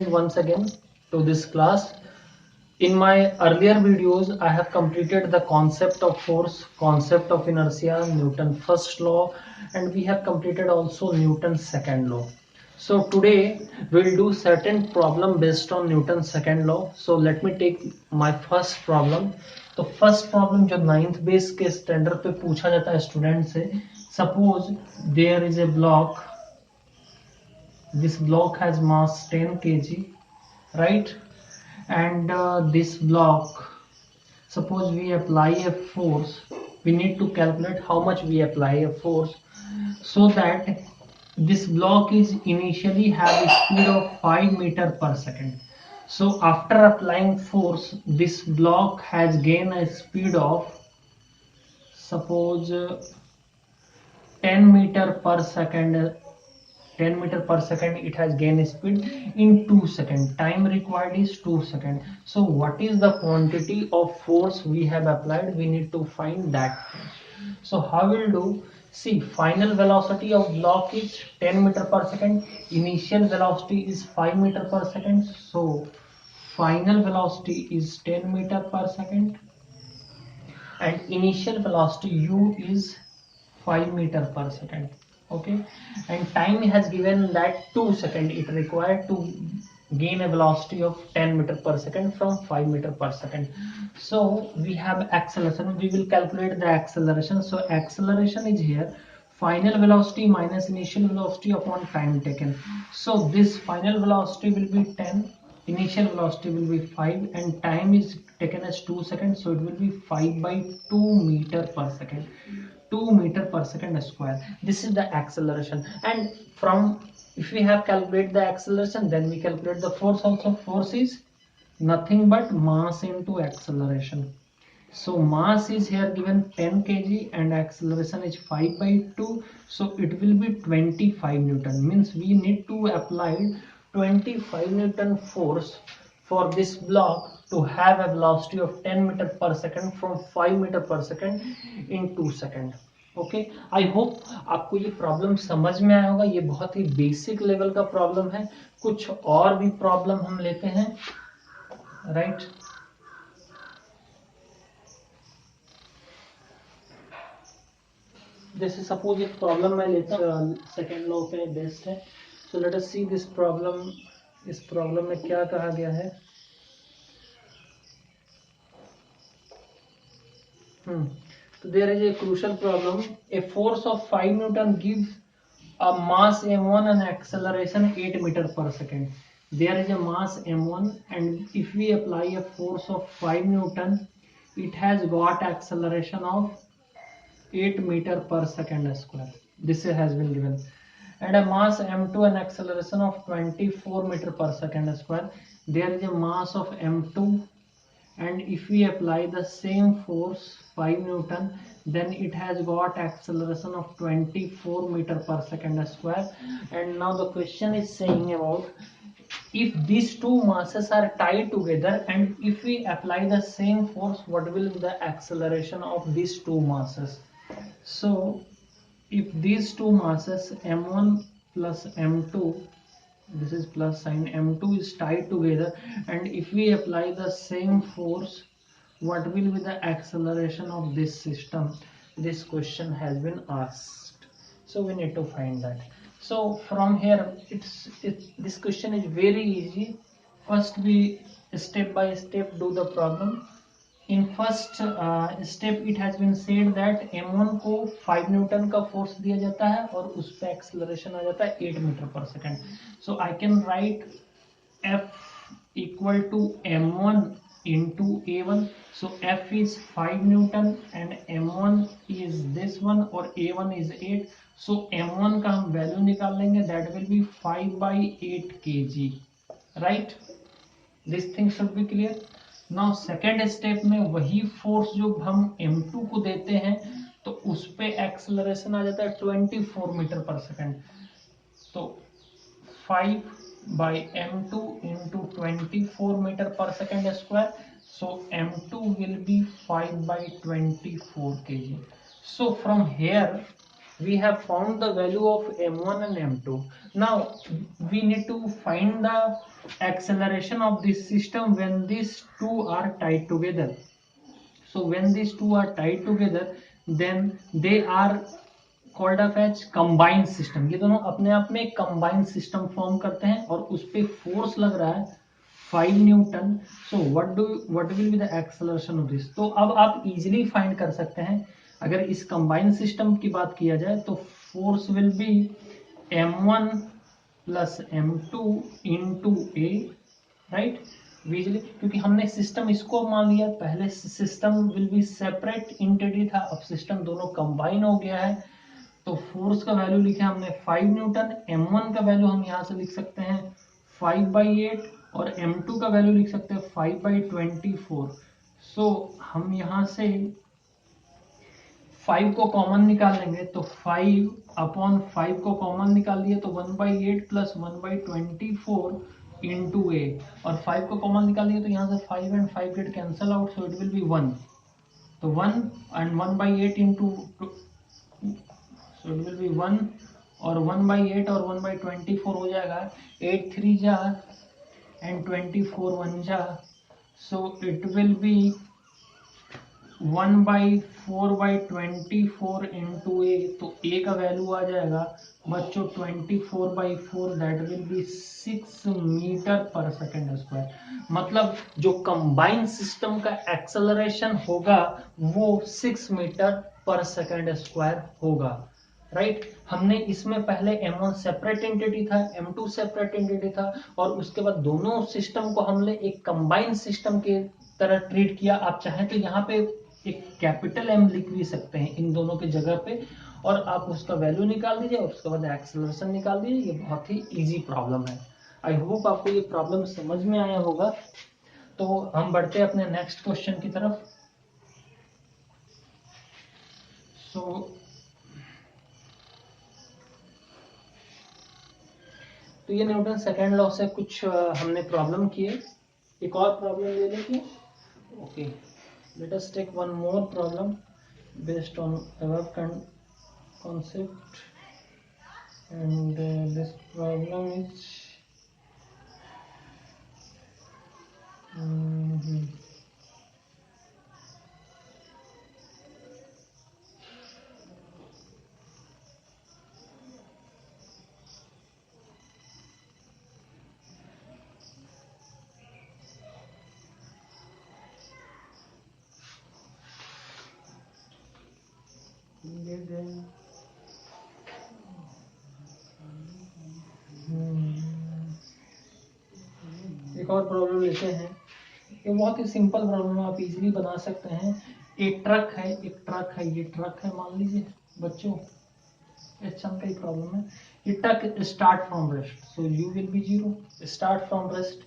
Once again to this class. In my earlier videos, I have completed the concept of force, concept of inertia, Newton's first law, and we have completed also Newton's second law. So today we'll do certain problem based on Newton's second law. So let me take my first problem. तो first problem जो ninth base के standard पे पूछा जाता है student से, suppose there is a block, this block has mass 10 kg, right? And this block, suppose we apply a force, we need to calculate how much we apply a force, so that this block is initially have a speed of 5 meter per second. So after applying force, this block has gained a speed of, suppose 10 meter per second. 10 meter per second it has gained speed in 2 seconds. Time required is 2 seconds. So what is the quantity of force we have applied? We need to find that. So how we'll do? See, final velocity of block is 10 meter per second. Initial velocity is 5 meter per second. So final velocity is 10 meter per second. And initial velocity u is 5 meter per second. Okay, and time has given that 2 seconds it required to gain a velocity of 10 meter per second from 5 meter per second. So we have acceleration, we will calculate the acceleration. So acceleration is here, final velocity minus initial velocity upon time taken. So this final velocity will be 10, initial velocity will be 5, and time is taken as 2 seconds, so it will be 5 by 2 meter per second. 2 meter per second square. This is the acceleration. And from, if we have calculated the acceleration, then we calculate the force also. Force is nothing but mass into acceleration. So mass is here given 10 kg and acceleration is 5 by 2. So it will be 25 Newton. Means we need to apply 25 Newton force for this block to have a velocity of 10 meter per second from 5 meter per second in 2 seconds. Okay, I hope आपको ये problem समझ में आया होगा. ये बहुत ही basic level का problem है. कुछ और भी प्रॉब्लम हम लेते हैं, राइट? जैसे सपोज एक प्रॉब्लम मैं लेता हूँ, सेकेंड लॉ पे बेस्ड है. So let us see this problem. इस प्रॉब्लम में क्या कहा गया है? So there is a crucial problem. A force of 5 Newton gives a mass m1 and acceleration 8 meter per second. There is a mass m1, and if we apply a force of 5 Newton, it has got acceleration of 8 meter per second square. This has been given. And a mass m2 and acceleration of 24 meter per second square. There is a mass of m2, and if we apply the same force 5 Newton, then it has got acceleration of 24 meter per second square. And now the question is saying about, if these two masses are tied together and if we apply the same force, what will be the acceleration of these two masses? So if these two masses m1 plus m2, this is plus sign, m2 is tied together, and if we apply the same force, what will be the acceleration of this system? This question has been asked, so we need to find that. So from here, this question is very easy. First we step by step do the problem. In first step it has been said that m1 को 5 Newton का force दिया जाता है और उस पे acceleration आ जाता है 8 मीटर पर second. So I can write f equal to m1 into a1. So f is 5 Newton and m1 is this one और a1 is 8. So m1 का हम वैल्यू निकाल लेंगे, that will be 5 by 8 kg, right? This thing should be clear. Now second step में वही force जो हम m2 को देते हैं, तो उस पे एक्सेलरेशन आ जाता है 24 मीटर पर सेकेंड. तो 5 by m2 into 24 meter per second square. So m2 will be 5 by 24 kg. So from here we have found the value of m1 and m2. Now we need to find the acceleration of this system when these two are tied together. So when these two are tied together, then they are called of as combined system. ये दोनों अपने आप में combined system form करते हैं और उस पे फोर्स लग रहा है 5 Newton. So what will be the acceleration of this. तो अब आप इजीली फाइंड कर सकते हैं. अगर इस कंबाइंड सिस्टम की बात किया जाए तो force will be m1 plus m2 into A, right. विजली, क्योंकि हमने सिस्टम इसको मान लिया, पहले system will be separate entity था, अब सिस्टम दोनों कंबाइन हो गया है. तो फोर्स का वैल्यू लिखे हमने 5 न्यूटन. m1 का वैल्यू हम यहां से लिख सकते हैं 5/8 और m2 का वैल्यू लिख सकते हैं 5/24. सो हम यहां से 5 को कॉमन निकाल लेंगे तो 5/5 को कॉमन निकाल दिए तो 1/8 प्लस 1/24 इंटू ए, और 5 को कॉमन निकाल दिए तो यहाँ से 5 and 5 get cancel out, so it will B 1. तो 1 and 1/8 into, so it will B 1 और 1/8 और 1/24 हो जाएगा 8 3 जा एंड 24 1 जा, so it will be 1/4/24 into a. तो ए का वैल्यू आ जाएगा बच्चों 24/4, that will be 6 metre per second square. मतलब जो कंबाइंड सिस्टम का एक्सेलरेशन होगा वो 6 मीटर पर सेकेंड स्क्वायर होगा, राइट. हमने इसमें पहले m1 सेपरेट एंटिटी था, m2 सेपरेट एंटिटी था, और उसके बाद दोनों सिस्टम को हमने एक कंबाइंड सिस्टम के तरह ट्रीट किया. आप चाहें तो यहाँ पे एक कैपिटल M लिख भी सकते हैं इन दोनों की जगह पे, और आप उसका वैल्यू निकाल दीजिए और उसके बाद एक्सेलरेशन निकाल दीजिए. ये बहुत ही इजी प्रॉब्लम है. आई होप आपको ये प्रॉब्लम समझ में आया होगा. तो हम बढ़ते हैं अपने नेक्स्ट क्वेश्चन की तरफ. तो ये न्यूटन सेकेंड लॉ से कुछ हमने प्रॉब्लम किए. एक और प्रॉब्लम ले लेंगे. Okay, let us take one more problem based on above concept, and this problem is एक और प्रॉब्लम लेते हैं. ये बहुत ही सिंपल प्रॉब्लम है, आप इजीली बना सकते हैं. एक ट्रक है, ये ट्रक है मान लीजिए बच्चों. अच्छा का ही प्रॉब्लम है. ये truck start from rest, so u will be 0. Start from rest,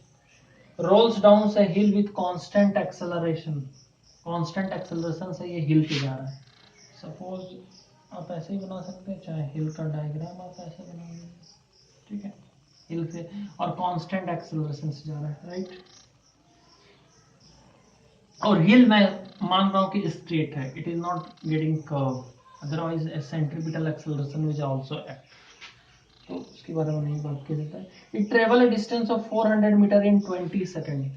rolls down से hill with constant acceleration. Constant acceleration से ये हिल के जा रहा है. सपोज आप ऐसे ही बना सकते हैं, चाहे हिल का डायग्राम आप ऐसे बना लीजिए, ठीक है. हिल से और कांस्टेंट एक्सेलरेशन से जा रहा है, राइट. और हिल मैं मान रहा हूं कि स्ट्रेट है, it is not getting curve, otherwise centripetal acceleration which also act. तो उसके बारे में नहीं बात की जाता है. It travel a distance of 400 metre in 20 second.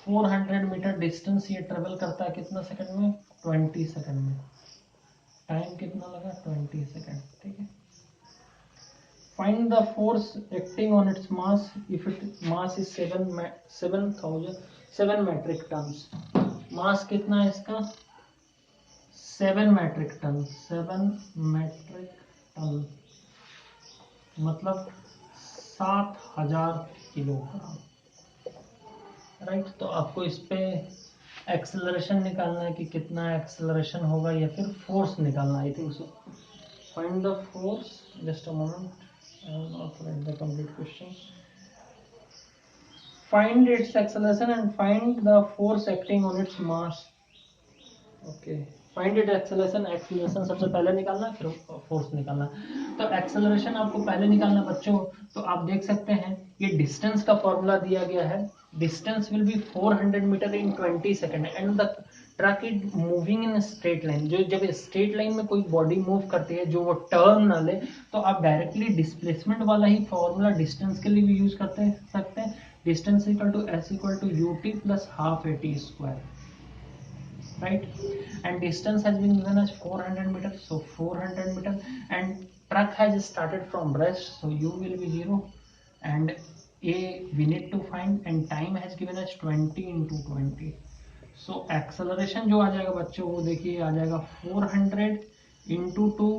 400 metre distance ये ट्रेवल करता है कितना सेकंड में? 20 सेकंड में. टाइम कितना लगा? 20 सेकंड, ठीक है. Find the force acting on its mass if it mass is 7 metric tons. Mass कितना है इसका? 7 मेट्रिक टन. 7 मेट्रिक टन मतलब 7000 किलोग्राम, राइट. तो आपको इस पे एक्सेलरेशन निकालना है कि कितना एक्सेलरेशन होगा या फिर फोर्स निकालना. I think so. Find the force. Just a moment, I have not read the complete question. Find its acceleration and find the force acting on its mass. Okay. Find its acceleration. Acceleration सबसे पहले निकालना, फिर force निकालना. तो acceleration आपको पहले निकालना बच्चों. तो आप देख सकते हैं ये डिस्टेंस का फॉर्मूला दिया गया है. Distance will be 400 metre in 20 second, and the truck is moving in straight line, जो जब स्ट्रेट लाइन में कोई बॉडी मूव करती है जो वो टर्न ना ले, तो आप डायरेक्टली डिस्प्लेसमेंट वाला ही फॉर्मूला डिस्टेंस के लिए भी यूज करते सकते हैं। Distance equal to s equal to u t plus half a t square, right? And distance has been given as 400 meters, so 400 meter, and truck has started from rest, so u will be 0, and a we need to find, and time has given as 20 into 20, so acceleration जो आ जाएगा बच्चों वो देखिए आ जाएगा 400 into 2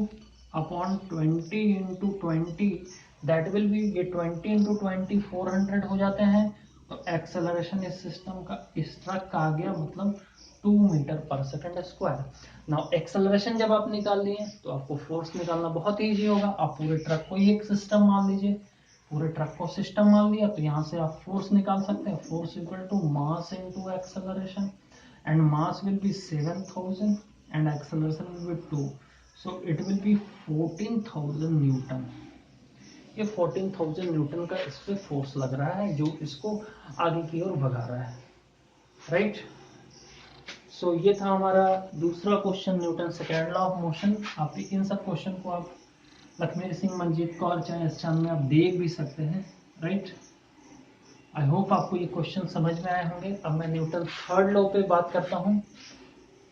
upon 20 into 20, that will be ये 20 into 20 400 हो जाते हैं, तो एक्सेलरेशन इस सिस्टम का इस ट्रक का आ गया मतलब 2 मीटर पर सेकंड स्क्वायर। नाउ एक्सेलरेशन जब आप निकाल लिए तो आपको फोर्स निकालना बहुत ईजी होगा। आप पूरे ट्रक को ही एक सिस्टम मान लीजिए, पूरे ट्रक को सिस्टम मान लिया तो यहाँ से आप फोर्स निकाल सकते हैं। Force equal to mass into acceleration, and mass will be 7000 and acceleration will be 2, so it will be 14000 newton. ये 14000 न्यूटन का इस पे फोर्स लग रहा है जो इसको आगे की ओर भगा रहा है, राइट? सो ये था हमारा दूसरा question, Newton second law of motion. आप इन सब क्वेश्चन को आप लक्ष्मी सिंह, मंजीत कौर चाहे चांद में आप देख भी सकते हैं, राइट? आई होप आपको ये क्वेश्चन समझ में आए होंगे। अब मैं न्यूटन थर्ड लॉ पे बात करता हूं।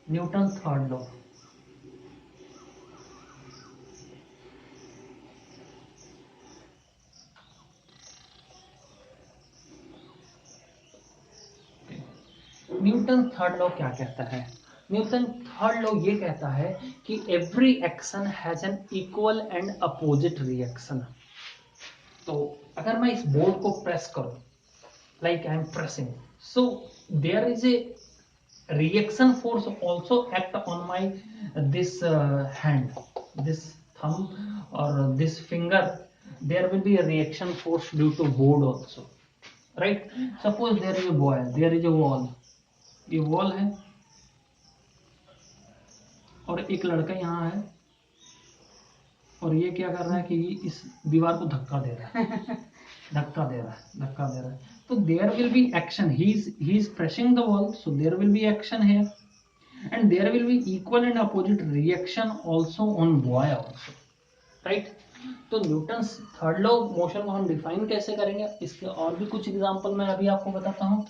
Newton third law, Newton third law क्या कहता है? न्यूटन थर्ड लॉ ये कहता है कि every action has an equal and opposite reaction. तो अगर मैं इस बोर्ड को प्रेस करूं, like I am pressing, so there is a reaction force also act on my this hand, this thumb or this finger, there will be a reaction force due to board also, right? Suppose there is a boy, there is a wall, ये wall है और एक लड़का यहाँ है और ये क्या कर रहा है कि इस दीवार को धक्का दे रहा है धक्का दे रहा है, तो there will be action, he is pressing the wall, so there will be action here, and there will be equal and opposite reaction also on boy also, right? तो Newton third law of motion को हम define कैसे करेंगे, इसके और भी कुछ example मैं अभी आपको बताता हूं।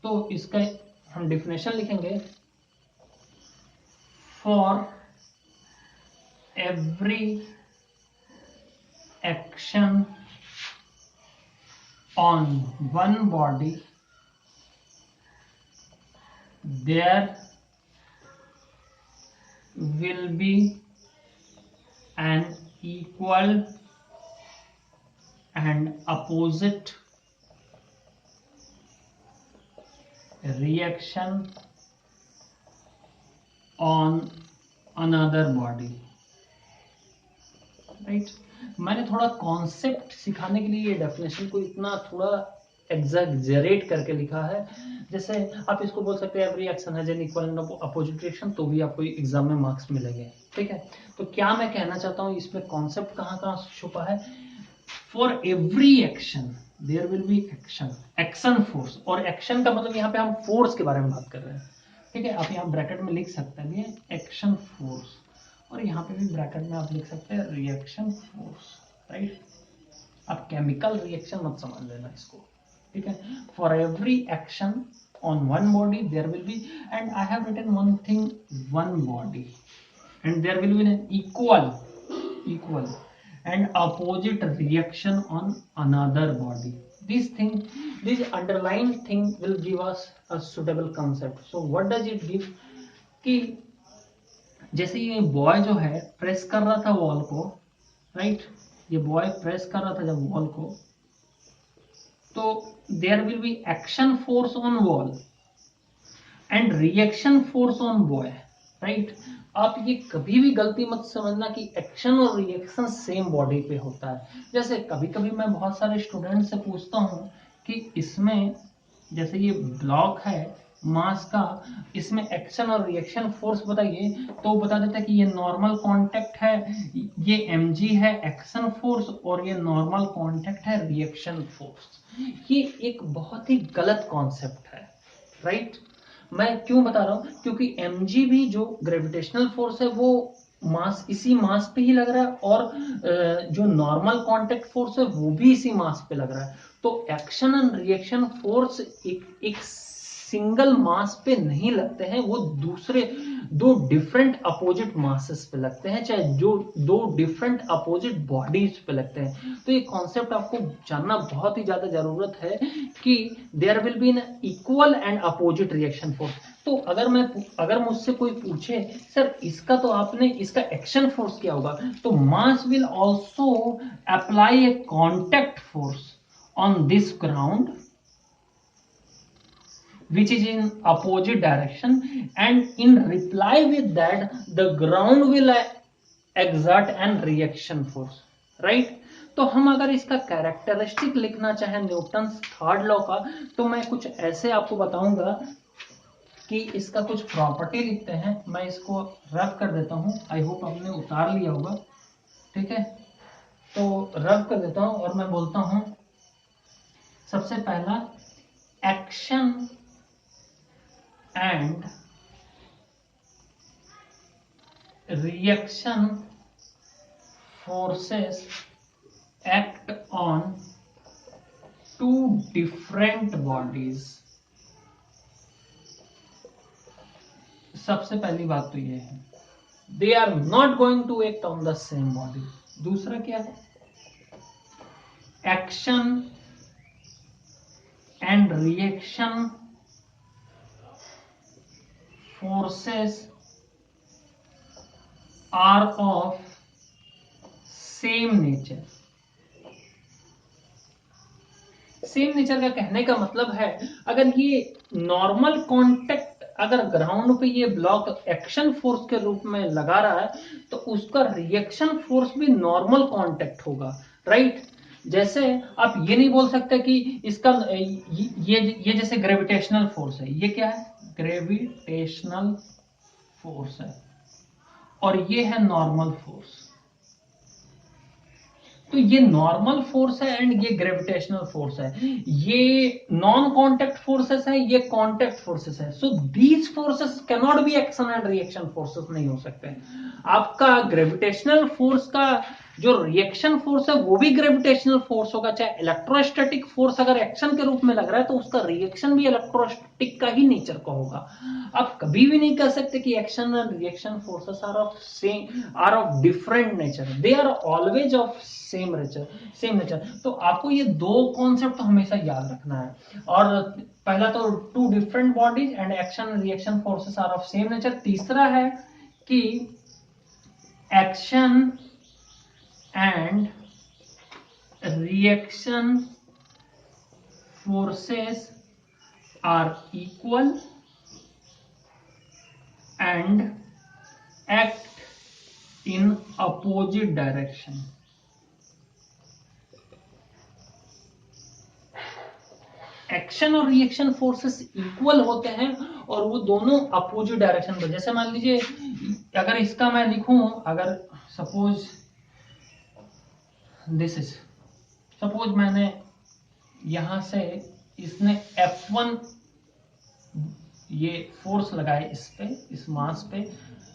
तो इसका हम डिफिनेशन लिखेंगे, for every action on one body there will be an equal and opposite reaction on another body, right? मैंने थोड़ा कॉन्सेप्ट सिखाने के लिए ये डेफिनेशन को इतना थोड़ा एग्जैगरेट करके लिखा है। जैसे आप इसको बोल सकते हैं every action has an equal and opposite reaction, तो भी आपको एग्जाम में मार्क्स मिलेंगे, ठीक है? तो क्या मैं कहना चाहता हूँ, इसमें कॉन्सेप्ट कहाँ छुपा है? For every action there will be action, action force, और एक्शन का मतलब यहाँ पे हम फोर्स के बारे में बात कर रहे हैं, ठीक है? आप यहाँ ब्रैकेट में लिख सकते हैं एक्शन फोर्स, और यहाँ पे भी ब्रैकेट में आप लिख सकते हैं रिएक्शन फोर्स, राइट? आप केमिकल रिएक्शन मत समझ लेना इसको, ठीक है? For every action on one body there will be, and I have written one thing, one body, and there will be an equal and opposite reaction on another body. This underlying thing will give us a suitable concept. So what does it give? कि जैसे ये boy जो है press कर रहा था wall को, right? ये बॉय प्रेस कर रहा था जब वॉल को, तो there will be action force on wall and reaction force on boy, right? आप ये कभी भी गलती मत समझना कि एक्शन और रिएक्शन सेम बॉडी पे होता है। जैसे कभी कभी मैं बहुत सारे स्टूडेंट से पूछता हूँ कि इसमें जैसे ये ब्लॉक है मास का, इसमें एक्शन और रिएक्शन फोर्स बताइए, तो बता देता है कि ये नॉर्मल कांटेक्ट है, ये mg है एक्शन फोर्स, और ये नॉर्मल कांटेक्ट है रिएक्शन फोर्स। ये एक बहुत ही गलत कॉन्सेप्ट है, राइट? मैं क्यों बता रहा हूं, क्योंकि mg भी जो ग्रेविटेशनल फोर्स है वो मास, इसी मास पे ही लग रहा है, और जो नॉर्मल कांटेक्ट फोर्स है वो भी इसी मास पे लग रहा है। तो एक्शन एंड रिएक्शन फोर्स एक सिंगल मास पे नहीं लगते हैं, वो दूसरे दो डिफरेंट अपोजिट मासेस पे लगते हैं, चाहे जो दो डिफरेंट अपोजिट बॉडीज पे लगते हैं। तो ये कॉन्सेप्ट आपको जानना बहुत ही ज्यादा जरूरत है कि there will be an equal and opposite reaction force. तो अगर मुझसे कोई पूछे सर इसका तो आपने इसका एक्शन फोर्स क्या होगा, तो mass will also apply A contact force on this ground which is in opposite direction, and in reply with that the ground will exert an reaction force, right? तो हम अगर इसका कैरेक्टरिस्टिक लिखना चाहें Newton third law का, तो मैं कुछ ऐसे आपको बताऊंगा कि इसका कुछ प्रॉपर्टी लिखते हैं। मैं इसको रब कर देता हूं, आई होप आपने उतार लिया होगा, ठीक है? तो रब कर देता हूं और मैं बोलता हूं सबसे पहला, action and reaction forces act on two different bodies। सबसे पहली बात तो ये है, they are not going to act on the same body। दूसरा क्या है, action and reaction forces are of same nature। Same nature का कहने का मतलब है, अगर ये नॉर्मल कांटेक्ट अगर ग्राउंड पे ये ब्लॉक एक्शन फोर्स के रूप में लगा रहा है, तो उसका रिएक्शन फोर्स भी नॉर्मल कांटेक्ट होगा, राइट? जैसे आप ये नहीं बोल सकते कि इसका ये जैसे ग्रेविटेशनल फोर्स है, ये क्या है, ग्रेविटेशनल फोर्स है, और ये है नॉर्मल फोर्स। तो ये नॉर्मल फोर्स है एंड ये ग्रेविटेशनल फोर्स है, ये नॉन कांटेक्ट फोर्सेस है, ये कांटेक्ट फोर्सेस है। So these forces can not be action and reaction forces, नहीं हो सकते। आपका ग्रेविटेशनल फोर्स का जो रिएक्शन फोर्स है वो भी ग्रेविटेशनल फोर्स होगा, चाहे इलेक्ट्रोस्टैटिक फोर्स अगर एक्शन के रूप में लग रहा है तो उसका रिएक्शन भी इलेक्ट्रोस्टैटिक का ही नेचर का होगा। आप कभी भी नहीं कह सकते कि action and reaction forces are of different nature, they are always of same nature. तो आपको ये दो कॉन्सेप्ट हमेशा याद रखना है। और पहला तो two different bodies and action reaction forces are of same nature. तीसरा है कि action and reaction forces are equal and act in opposite direction. Action और रिएक्शन फोर्सेस इक्वल होते हैं और वो दोनों अपोजिट डायरेक्शन पर। जैसे मान लीजिए अगर इसका मैं लिखूं, अगर सपोज दिस इज, सपोज मैंने यहां से इसने F1 ये फोर्स लगाए इस पे, इस मास पे,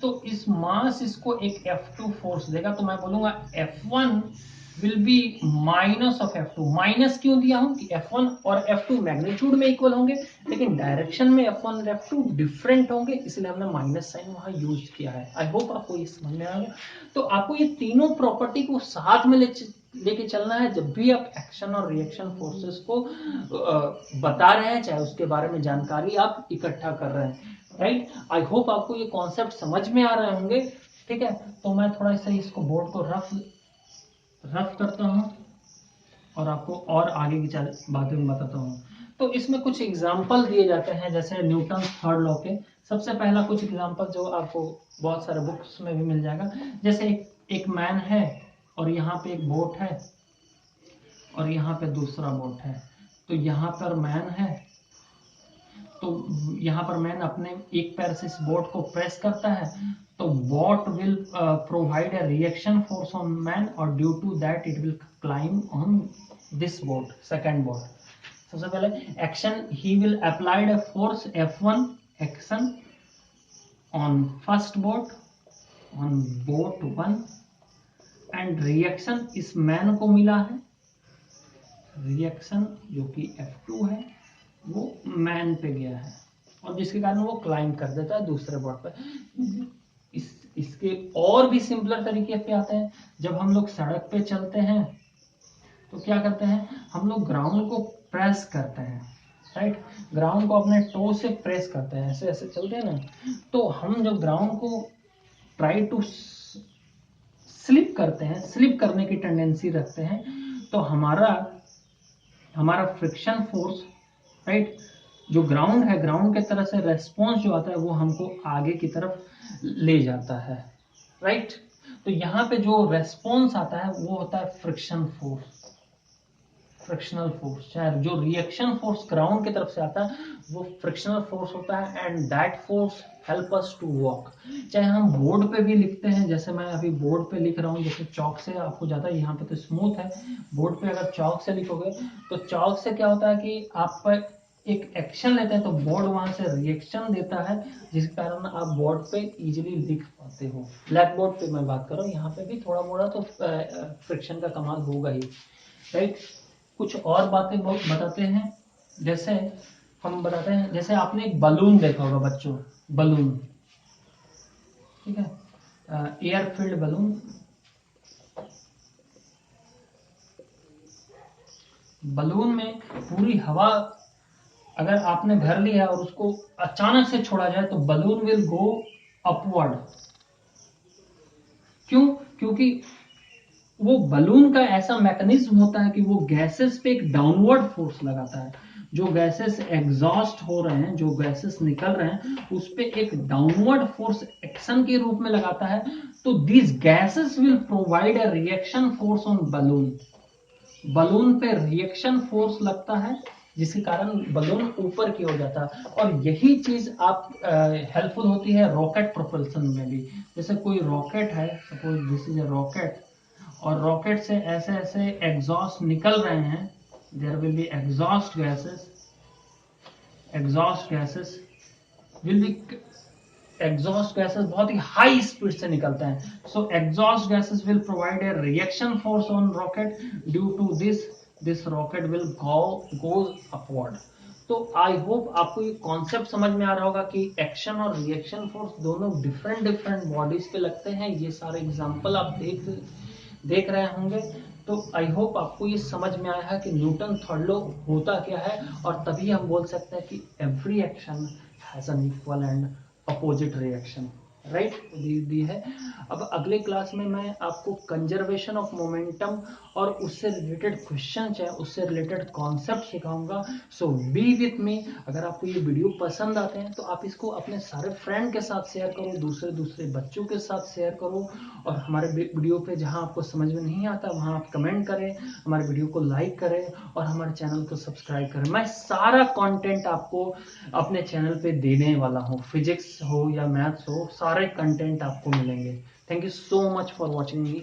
तो इस मास इसको एक F2 फोर्स देगा, तो मैं बोलूंगा F1 will be minus of F2। Minus क्यों दिया हूं कि F1 और F2 मैग्नीट्यूड में इक्वल होंगे, लेकिन डायरेक्शन में F1 और F2 डिफरेंट होंगे, इसलिए हमने माइनस साइन वहां यूज किया है। आई होप आपको ये समझ में आ गया। तो आपको ये तीनों प्रॉपर्टी को साथ में लेके चलना है जब भी आप एक्शन और रिएक्शन फोर्सेस को बता रहे हैं, चाहे उसके बारे में जानकारी आप इकट्ठा कर रहे हैं, राइट? आई होप आपको ये कॉन्सेप्ट समझ में आ रहे होंगे, ठीक है? तो मैं थोड़ा सा इसको बोर्ड को रफ करता हूं और आपको और आगे की बातें बताता हूं। तो इसमें कुछ एग्जाम्पल दिए जाते हैं, जैसे न्यूटन थर्ड लॉ के। सबसे पहला कुछ एग्जाम्पल जो आपको बहुत सारे बुक्स में भी मिल जाएगा, जैसे एक मैन है और यहाँ पे एक बोट है और यहाँ पे दूसरा बोट है। तो यहाँ पर मैन है, तो यहाँ पर मैन अपने एक पैर से इस बोट को प्रेस करता है, तो boat will provide a reaction force on man, और due to that it will climb on this boat, second boat. सबसे पहले action, he will applied a force F1, action on first boat, on boat 1 and reaction इस man को मिला है, reaction जो कि F2 है वो मैन पे गया है और जिसके कारण वो क्लाइंब कर देता है दूसरे बोर्ड पे। इसके और भी सिंपलर तरीके पे आते हैं। जब हम लोग सड़क पे चलते हैं तो क्या करते हैं, हम लोग ग्राउंड को प्रेस करते हैं, राइट, ग्राउंड को अपने टो से प्रेस करते हैं, ऐसे ऐसे चलते हैं ना, तो हम जब ग्राउंड को ट्राई टू स्लिप करते हैं, स्लिप करने की टेंडेंसी रखते हैं, तो हमारा फ्रिक्शन फोर्स, राइट, जो ग्राउंड है, ग्राउंड के तरफ से रेस्पॉन्स जो आता है वो हमको आगे की तरफ ले जाता है, राइट। तो यहाँ पे जो रेस्पॉन्स आता है वो होता है फ्रिक्शन फोर्स, फ्रिक्शनल फोर्स। चाहे जो रिएक्शन फोर्स ग्राउंड की तरफ से आता है वो फ्रिक्शनल फोर्स होता है and that force help us to walk. चाहे हम बोर्ड पे भी लिखते हैं, जैसे मैं अभी बोर्ड पे लिख रहा हूँ, जैसे चौक से आपको ज्यादा, यहाँ पे तो स्मूथ है, बोर्ड पे अगर चौक से लिखोगे तो चौक से क्या होता है कि आप एक एक्शन लेते हैं तो बोर्ड वहां से रिएक्शन देता है, जिसके कारण आप बोर्ड पे इजीली लिख पाते हो। ब्लैक बोर्ड पे मैं बात कर रहा हूँ, यहाँ पे भी थोड़ा मोड़ा तो फ्रिक्शन का कमाल होगा ही, राइट। कुछ और बातें बताते हैं, जैसे हम बताते हैं, जैसे आपने एक बलून देखा होगा बच्चों, बलून, ठीक है, एयर फिल्ड बलून, बलून में पूरी हवा अगर आपने भर लिया और उसको अचानक से छोड़ा जाए तो बलून विल गो अपवर्ड। क्यों? क्योंकि वो बलून का ऐसा मैकेनिज्म होता है कि वो गैसेस पे एक डाउनवर्ड फोर्स लगाता है। जो गैसेस एग्जॉस्ट हो रहे हैं, जो गैसेस निकल रहे हैं, उस पे एक डाउनवर्ड फोर्स एक्शन के रूप में लगाता है। तो these gases will provide a reaction force on balloon. Balloon पे रिएक्शन फोर्स लगता है जिसके कारण बलून ऊपर की ओर जाता है। और यही चीज आप हेल्पफुल होती है रॉकेट प्रोपल्सन में भी। जैसे कोई रॉकेट है, suppose this is a rocket, और रॉकेट से ऐसे ऐसे एग्जॉस्ट निकल रहे हैं, there will be exhaust gases, exhaust gases will be, exhaust gases बहुत ही हाई स्पीड से निकलते हैं। So exhaust gases will provide a reaction force on rocket, due to this rocket will goes upward. तो I hope आपको ये concept समझ में आ रहा होगा कि एक्शन और रिएक्शन फोर्स दोनों डिफरेंट डिफरेंट बॉडीज पे लगते हैं। ये सारे एग्जांपल आप देख रहे होंगे। तो आई होप आपको ये समझ में आया है कि न्यूटन थर्ड लॉ होता क्या है, और तभी हम बोल सकते हैं कि every action has an equal and opposite reaction, right. दी है। अब अगले क्लास में मैं आपको कंजर्वेशन ऑफ मोमेंटम और उससे रिलेटेड क्वेश्चन है, उससे रिलेटेड कॉन्सेप्ट सिखाऊंगा। सो बी विथ मी। अगर आपको ये वीडियो पसंद आते हैं तो आप इसको अपने सारे फ्रेंड के साथ शेयर करो, दूसरे बच्चों के साथ शेयर करो, और हमारे वीडियो पे जहां आपको समझ में नहीं आता वहां आप कमेंट करें, हमारे वीडियो को लाइक करें और हमारे चैनल को सब्सक्राइब करें। मैं सारा कंटेंट आपको अपने चैनल पे देने वाला हूँ, फिजिक्स हो या मैथ्स हो, सारे कंटेंट आपको मिलेंगे। Thank you so much for watching me.